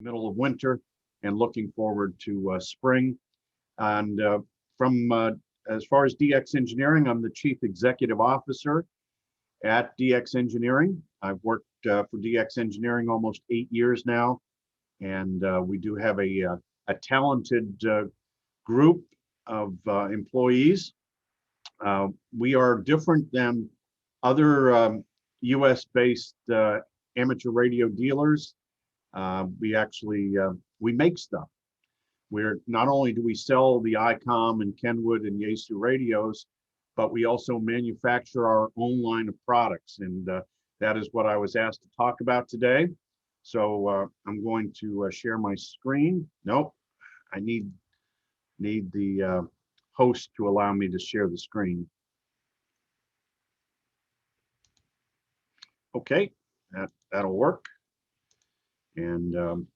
middle of winter and looking forward to spring. And from as far as DX Engineering, I'm the Chief Executive Officer at DX Engineering. I've worked for DX Engineering almost 8 years now, and we do have a talented group of employees. We are different than other US-based amateur radio dealers. We actually we make stuff. We're not only do we sell the ICOM and Kenwood and Yaesu radios, but we also manufacture our own line of products, and that is what I was asked to talk about today. So I'm going to share my screen. Nope, I need the host to allow me to share the screen. Okay, that'll work. And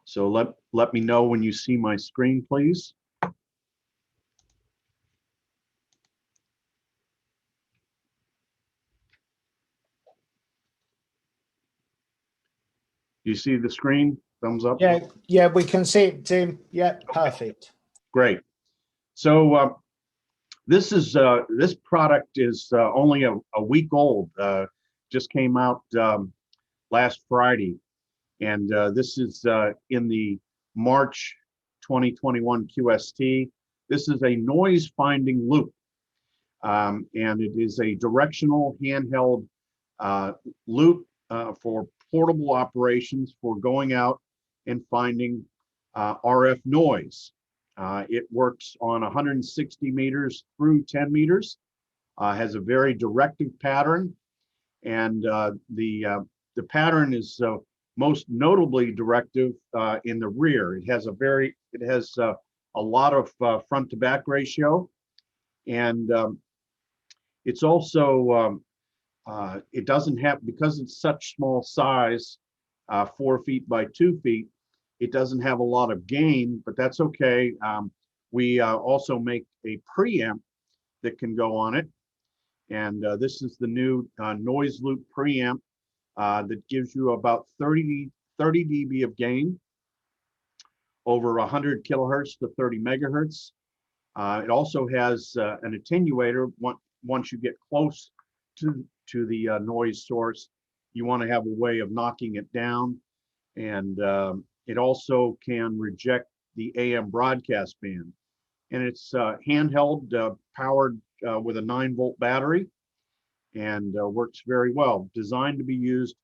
so let me know when you see my screen, please. You see the screen? Thumbs up? Yeah, we can see it, Tim. Yeah, perfect. Great. So this product is only a week old. Just came out last Friday, and this is in the March 2021 QST. This is a noise finding loop, and it is a directional handheld loop for portable operations for going out and finding RF noise. It works on 160 meters through 10 meters, has a very directive pattern, and the pattern is most notably directive in the rear. It has a lot of front to back ratio, and it's also it doesn't have, because it's such small size, 4 feet by 2 feet, it doesn't have a lot of gain, but that's okay. We also make a preamp that can go on it. And this is the new noise loop preamp that gives you about 30 dB of gain over 100 kilohertz to 30 megahertz. It also has an attenuator. Once you get close to the noise source, you want to have a way of knocking it down. And it also can reject the AM broadcast band. And it's handheld, powered with a 9-volt battery, and works very well. Designed to be used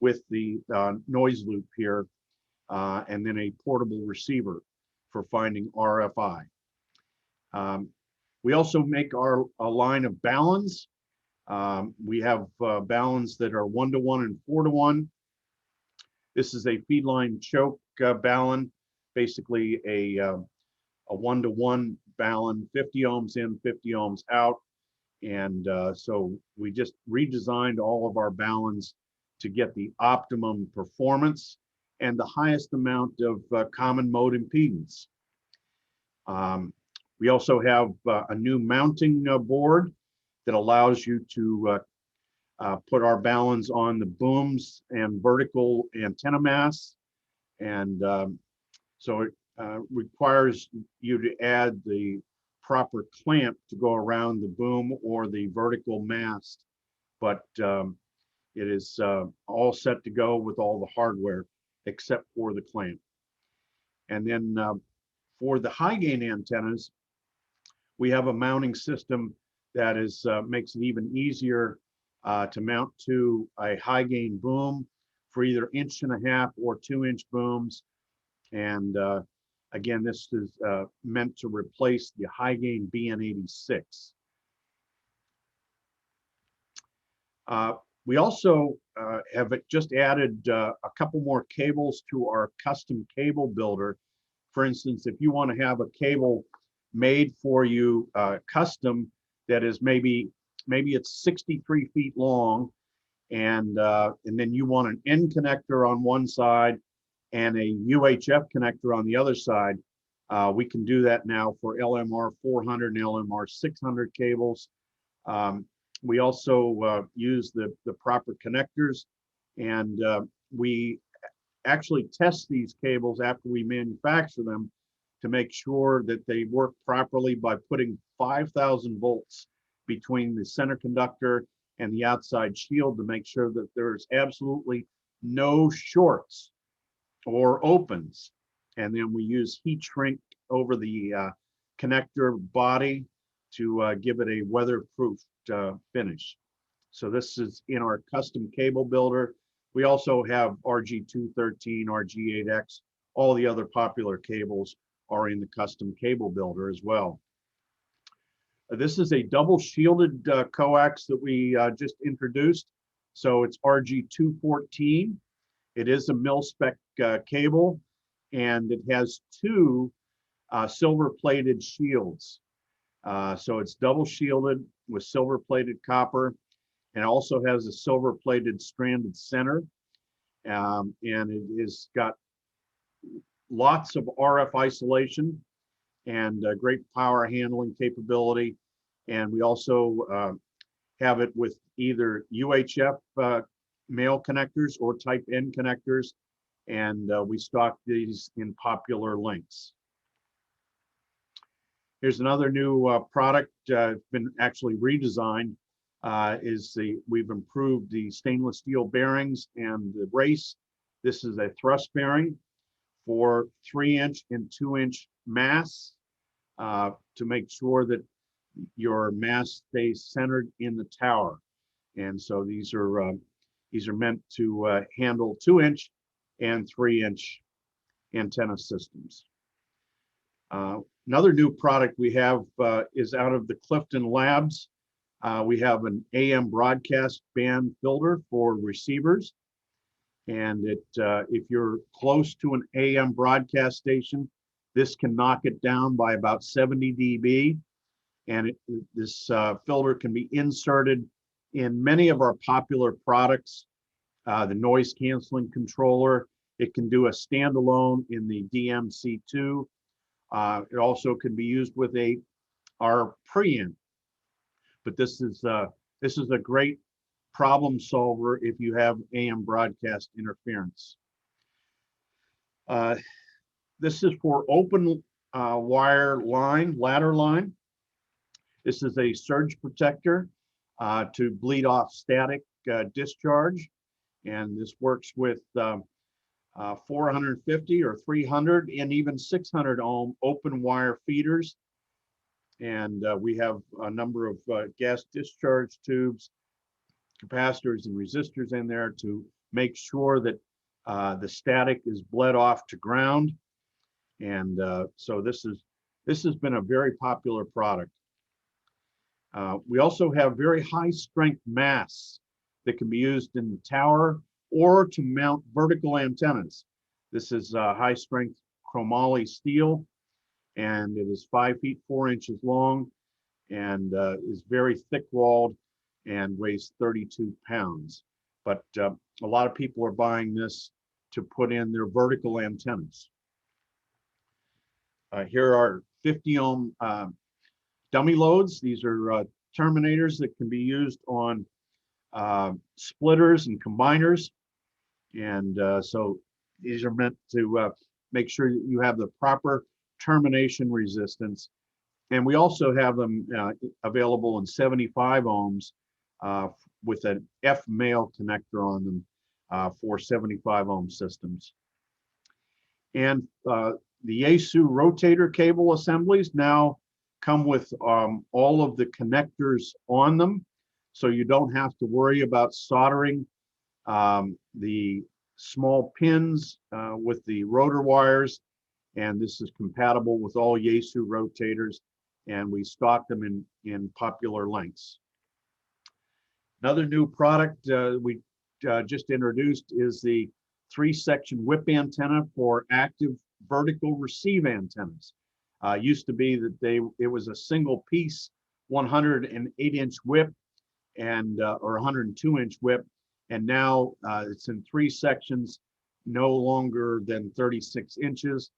with the noise loop here, and then a portable receiver for finding RFI. We also make a line of ballons. We have ballons that are 1-to-1 and 4-to-1. This is a feedline choke ballon, basically a 1-to-1 ballon, 50 ohms in, 50 ohms out. And so we just redesigned all of our ballons to get the optimum performance and the highest amount of common mode impedance. We also have a new mounting board that allows you to put our ballons on the booms and vertical antenna masts. And so it requires you to add the proper clamp to go around the boom or the vertical mast. But it is all set to go with all the hardware except for the clamp. And then for the high gain antennas, we have a mounting system that is makes it even easier to mount to a high gain boom for either 1.5 or 2-inch booms. And again, this is meant to replace the high gain BN86. We also have just added a couple more cables to our custom cable builder. For instance, if you want to have a cable made for you custom that is maybe it's 63 feet long, and then you want an N connector on one side and a UHF connector on the other side, we can do that now for LMR 400 and LMR 600 cables. We also use the proper connectors, and we actually test these cables after we manufacture them to make sure that they work properly by putting 5,000 volts between the center conductor and the outside shield to make sure that there's absolutely no shorts or opens. And then we use heat shrink over the connector body to give it a weatherproof finish. So this is in our custom cable builder. We also have RG213, RG8X, all the other popular cables are in the custom cable builder as well. This is a double shielded coax that we just introduced. So it's RG214. It is a mil-spec cable, and it has two silver-plated shields. So it's double shielded with silver-plated copper, and it also has a silver-plated stranded center. And it has got lots of RF isolation and great power handling capability. And we also have it with either UHF male connectors or type N connectors. And we stock these in popular lengths. Here's another new product, been actually redesigned. We've improved the stainless steel bearings and the race. This is a thrust bearing for 3-inch and 2-inch mass to make sure that your mass stays centered in the tower. And so these are meant to handle 2-inch and 3-inch antenna systems. Another new product we have is out of the Clifton Labs. We have an AM broadcast band filter for receivers. And if you're close to an AM broadcast station, this can knock it down by about 70 dB. And this filter can be inserted in many of our popular products. The noise canceling controller, it can do a standalone in the DMC2. It also can be used with our preamp. But this is a great problem solver if you have AM broadcast interference. This is for open wire line, ladder line. This is a surge protector to bleed off static discharge. And this works with 450 or 300 and even 600 ohm open wire feeders. And we have a number of gas discharge tubes, capacitors and resistors in there to make sure that the static is bled off to ground. And so this has been a very popular product. We also have very high strength masts that can be used in the tower or to mount vertical antennas. This is high strength chromoly steel, and it is 5 feet 4 inches long and is very thick walled and weighs 32 pounds. But a lot of people are buying this to put in their vertical antennas. Here are 50 ohm dummy loads. These are terminators that can be used on splitters and combiners. And so these are meant to make sure that you have the proper termination resistance. And we also have them available in 75 ohms with an F male connector on them for 75 ohm systems. And the Yaesu rotator cable assemblies now come with all of the connectors on them. So you don't have to worry about soldering the small pins with the rotor wires. And this is compatible with all Yaesu rotators, and we stock them in popular lengths. Another new product we just introduced is the 3-section whip antenna for active vertical receive antennas. Used to be that it was a single piece 108-inch whip and or 102-inch whip, and now it's in 3 sections, no longer than 36 inches,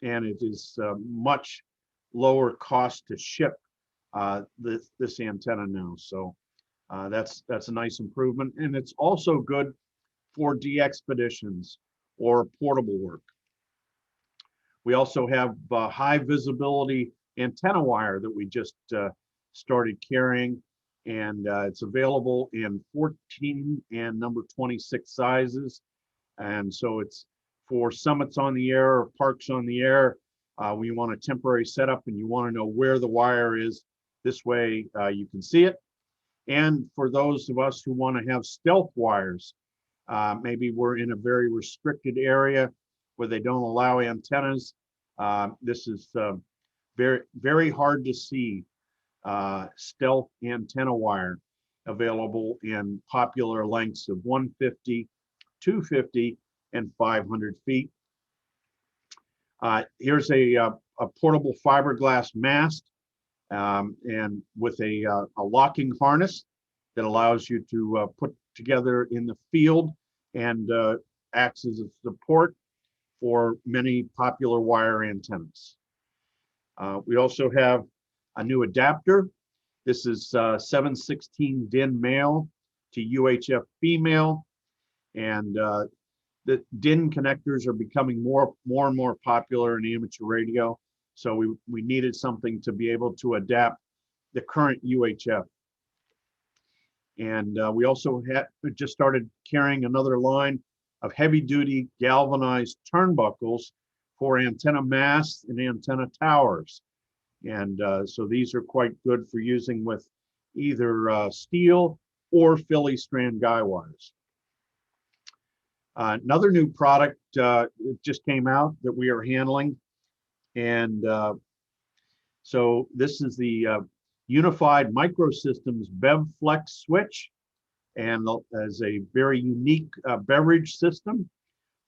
and it is much lower cost to ship this antenna now. So that's a nice improvement, and it's also good for de-expeditions or portable work. We also have high visibility antenna wire that we just started carrying, and it's available in 14 and number 26 sizes. And so it's for summits on the air or parks on the air. We want a temporary setup and you want to know where the wire is. This way you can see it. And for those of us who want to have stealth wires, maybe we're in a very restricted area where they don't allow antennas. This is very, very hard to see stealth antenna wire available in popular lengths of 150, 250, and 500 feet. Here's a portable fiberglass mast and with a locking harness that allows you to put together in the field and acts as a support for many popular wire antennas. We also have a new adapter. This is 716 DIN male to UHF female, and the DIN connectors are becoming more and more popular in amateur radio. So we needed something to be able to adapt the current UHF. And we also just started carrying another line of heavy duty galvanized turnbuckles for antenna masts and antenna towers. And so these are quite good for using with either steel or Philly strand guy wires. Another new product just came out that we are handling. And so this is the Unified Microsystems Bev Flex switch, and as a very unique beverage system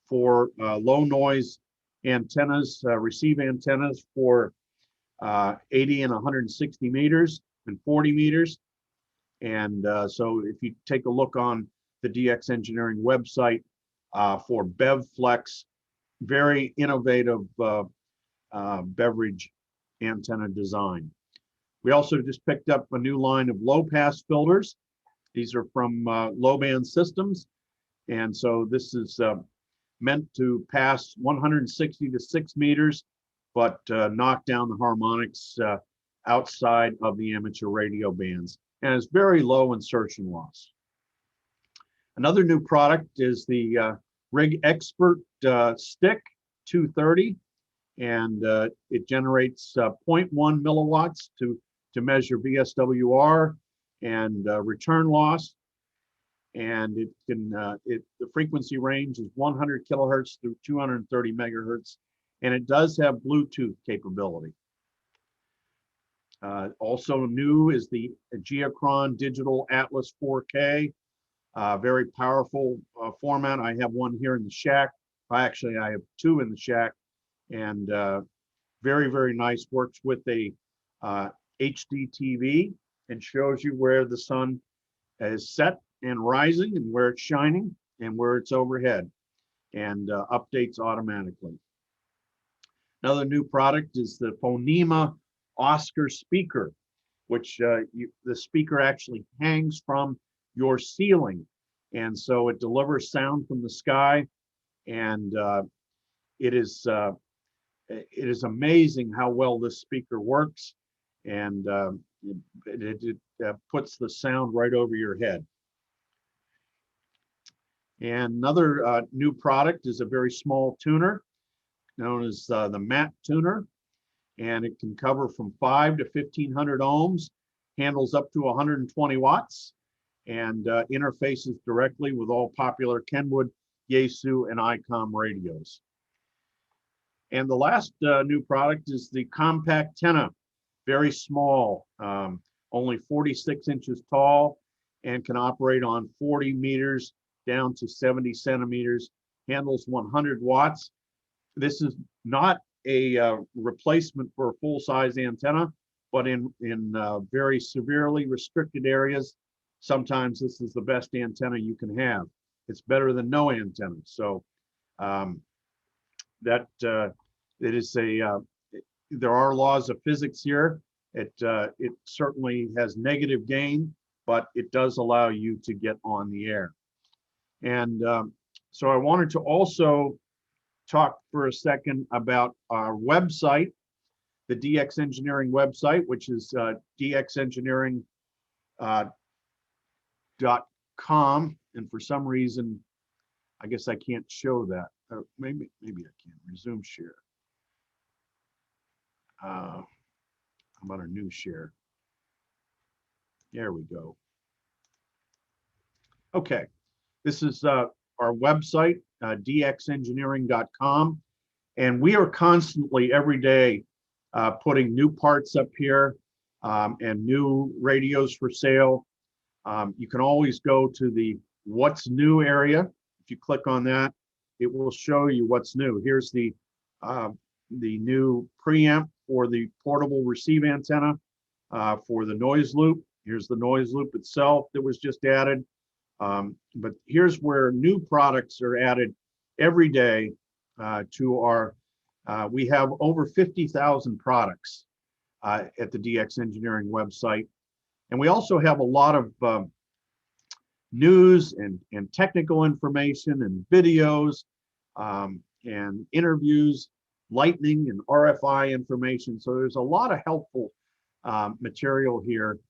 for low noise antennas, receive antennas for 80 and 160 meters and 40 meters. And so if you take a look on the DX Engineering website for Bev Flex, very innovative beverage antenna design. We also just picked up a new line of low pass filters. These are from Low Band Systems. And so this is meant to pass 160 to 6 meters, but knock down the harmonics outside of the amateur radio bands. And it's very low insertion loss. Another new product is the Rig Expert Stick 230. And it generates 0.1 milliwatts to measure VSWR and return loss. And it can the frequency range is 100 kilohertz through 230 megahertz, and it does have Bluetooth capability. Also new is the Geochron Digital Atlas 4K, very powerful format. I have one here in the shack. Actually, I have two in the shack, and very, very nice. Works with a HD TV and shows you where the sun is set and rising and where it's shining and where it's overhead, and updates automatically. Another new product is the Phonema Oscar speaker, which the speaker actually hangs from your ceiling. And so it delivers sound from the sky, and it is amazing how well this speaker works, and it puts the sound right over your head. And another new product is a very small tuner known as the MAT tuner, and it can cover from 5 to 1500 ohms, handles up to 120 watts, and interfaces directly with all popular Kenwood, Yaesu, and ICOM radios. And the last new product is the Compact Tenna, very small, only 46 inches tall, and can operate on 40 meters down to 70 centimeters, handles 100 watts. This is not a replacement for a full-size antenna, but in very severely restricted areas, sometimes this is the best antenna you can have. It's better than no antenna. So it is there are laws of physics here. It certainly has negative gain, but it does allow you to get on the air. And So I wanted to also talk for a second about our website, the DX Engineering website, which is dxengineering.com. And for some reason, I guess I can't show that. Maybe I can. Resume share. How about a new share? There we go. Okay, this is our website, dxengineering.com. And we are constantly, every day, putting new parts up here and new radios for sale. You can always go to the What's New area. If you click on that, it will show you what's new. Here's the new preamp for the portable receive antenna for the noise loop. Here's the noise loop itself that was just added. But here's where new products are added every day to our, we have over 50,000 products at the DX Engineering website. And we also have a lot of news and technical information and videos and interviews, lightning and RFI information. So there's a lot of helpful material here.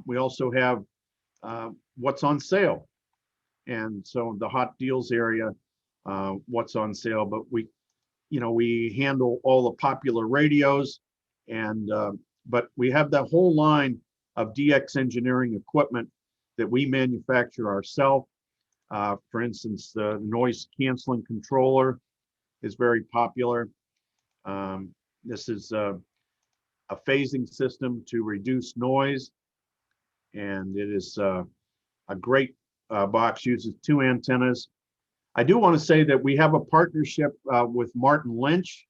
We also have what's on sale. And so the hot deals area, what's on sale, but we handle all the popular radios and, but we have that whole line of DX Engineering equipment that we manufacture ourselves. For instance, the noise canceling controller is very popular. This is a phasing system to reduce noise, and it is a great box, uses 2 antennas. I do want to say that we have a partnership with Martin Lynch,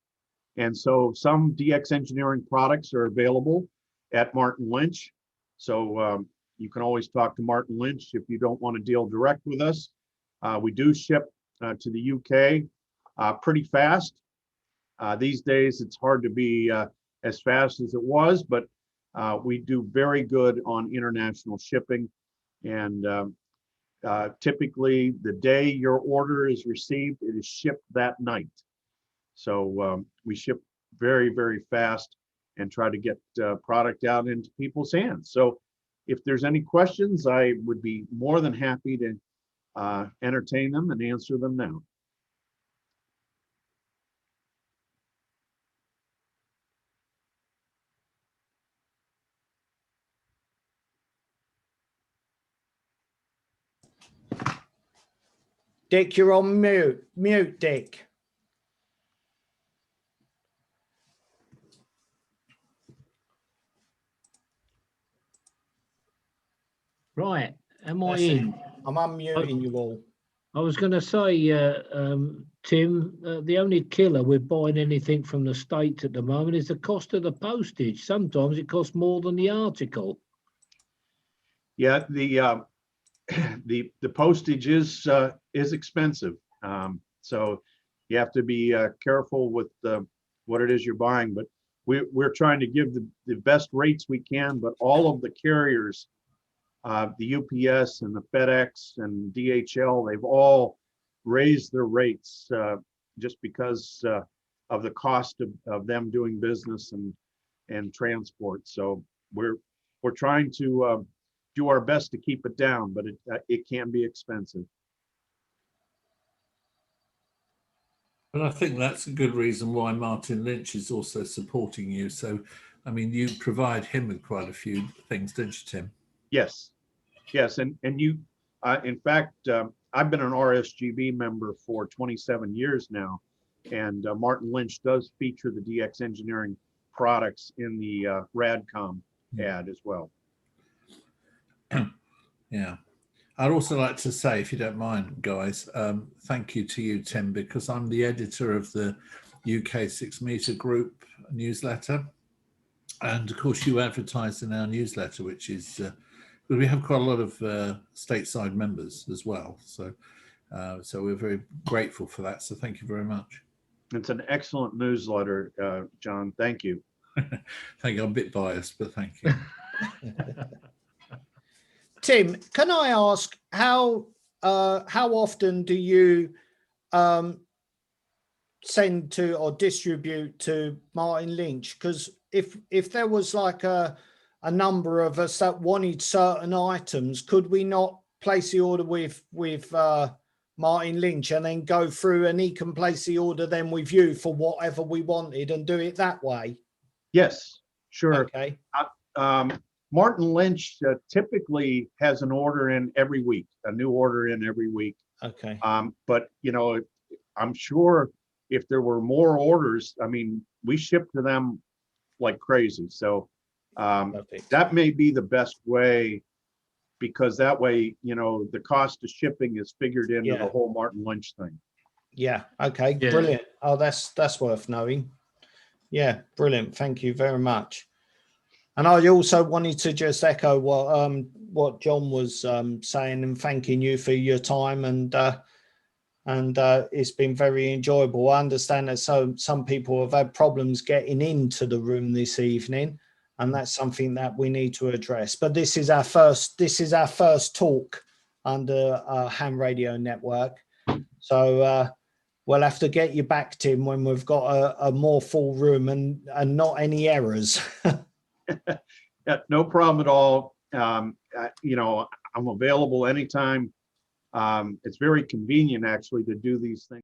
and so some DX Engineering products are available at Martin Lynch. So you can always talk to Martin Lynch if you don't want to deal direct with us. We do ship to the UK pretty fast. These days, it's hard to be as fast as it was, but we do very good on international shipping. And typically, the day your order is received, it is shipped that night. So we ship very, very fast and try to get product out into people's hands. So if there's any questions, I would be more than happy to entertain them and answer them now. Dick, you're on mute. Mute, Dick. Right, am I in? I'm unmuting you all. I was going to say, Tim, the only killer with buying anything from the States at the moment is the cost of the postage. Sometimes it costs more than the article. Yeah, the postage is expensive, so you have to be careful with what it is you're buying. But we're trying to give the best rates we can. But all of the carriers, the UPS and the FedEx and DHL, they've all raised their rates just because of the cost of them doing business and transport. So we're trying to do our best to keep it down, but it can be expensive. And I think that's a good reason why Martin Lynch is also supporting you. So, I mean, you provide him with quite a few things, don't you, Tim? Yes, yes, and you, in fact, I've been an RSGB member for 27 years now, and Martin Lynch does feature the DX Engineering products in the Radcom ad as well. Yeah. I'd also like to say, if you don't mind, guys, thank you to you, Tim, because I'm the editor of the UK 6 Meter Group newsletter. And of course, you advertise in our newsletter, which is, we have quite a lot of stateside members as well. So, so we're very grateful for that. So thank you very much. It's an excellent newsletter, John. Thank you. Thank you. I'm a bit biased, but thank you. Tim, can I ask how often do you send to or distribute to Martin Lynch? Because if there was like a number of us that wanted certain items, could we not place the order with Martin Lynch and then go through, and he can place the order then with you for whatever we wanted and do it that way? Yes, sure. Okay. Martin Lynch typically has an order in every week, a new order in every week. Okay. But you know, I'm sure if there were more orders, I mean, we ship to them like crazy. So Perfect. that may be the best way, because that way, you know, the cost of shipping is figured into Yeah. the whole Martin Lynch thing. Yeah. Okay. Yeah. Brilliant. Oh, that's worth knowing. Yeah. Brilliant. Thank you very much. And I also wanted to just echo what John was saying, and thanking you for your time, and it's been very enjoyable. I understand that some people have had problems getting into the room this evening, and that's something that we need to address. But this is our first talk under Ham Radio Network, so we'll have to get you back, Tim, when we've got a more full room and not any errors. Yeah, no problem at all. You know, I'm available anytime. It's very convenient actually to do these things.